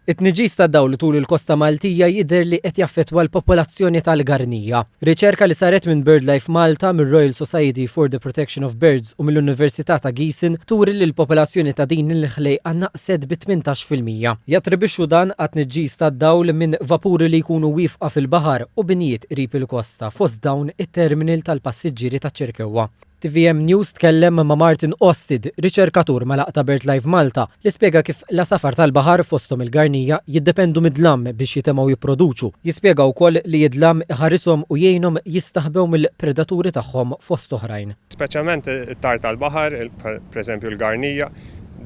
It-tniġġis tad-dawl tul il-Kosta Maltija jidher li qed jaffettwa l-popolazzjoni tal-garnija. Riċerka li saret minn BirdLife Malta mir-Royal Society for the Protection of Birds u mill-Università ta' Gießen turi li l-popolazzjoni ta' din il-ħlejqa naqset b'18%. Jattribixxu dan għat-tniġġis tad-dawl minn vapuri li jkunu wieqfa fil-baħar u binijiet qrib il-kosta fost dawn it-terminal tal-passiġġieri taċ-Ċirkewwa. TVM News tkellem ma' Martin Ostid, riċerkatur ma' laqta BirdLife Malta, li spjega kif l-safar tal-baħar fosthom il-garnija jiddependu mid-dlam biex jitemgħu jipproduċu. Jispjega wkoll li jidlam ħarisom u jgħinhom jistaħbew mill-predaturi tagħhom fost oħrajn. Speċjalment it-tar tal-baħar, pereżempju l-garnija,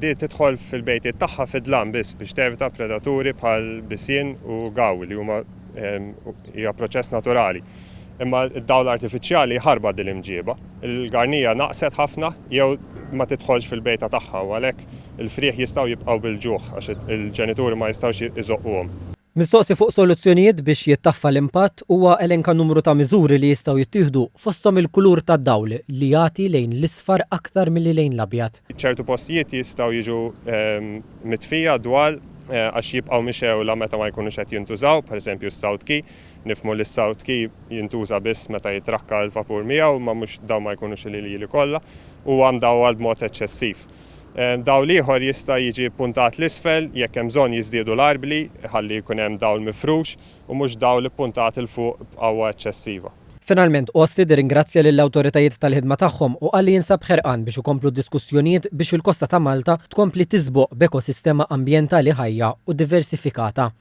di tidħol fil-bejtiet tagħha fid-dlam biss biex tevita predaturi bħal bisien u gaw li huma hija proċess naturali. Imma d-dawl artifiċjali ħarba dil-imġieba. Il-garnija naqset ħafna jew ma tidħolx fil-bejta tagħha u għalhekk il-frieħ jistgħu jibqgħu bil-ġuħ għax il-ġenituri ma jistgħux iżoqquhom. Mistoqsi fuq soluzzjonijiet biex jittaffa l-impatt huwa elenka numru ta' miżuri li jistgħu jittieħdu fosthom il-kulur tad-dawl li jagħti lejn l-isfar aktar milli lejn l-abjad. ċertu postijiet jistgħu jiġu mitfija dwal għax jibqgħu mixew la meta ma jkunux qed jintużaw, pereżempju s-South Key, nifhmu li s-South Key jintuża biss meta jitrakka l-vapur miegħu ma mhux dawn ma jkunux li kollha u daw għal b'mod eċċessiv. Dawl ieħor jista' jiġi ppuntat l-isfel jekk hemm bżonn jiżdiedu l-arbli ħalli jkun hemm dawl mifrux u mhux dawl ippuntat il fuq b'qawwa eċċessiva. Finalment, Ostid ringrazzja lill-awtoritajiet tal-ħidma tagħhom u qal li jinsab ħerqan biex ikomplu diskussjonijiet biex il-Kosta ta' Malta tkompli tiżboq b'ekosistema ambjentali ħajja u diversifikata.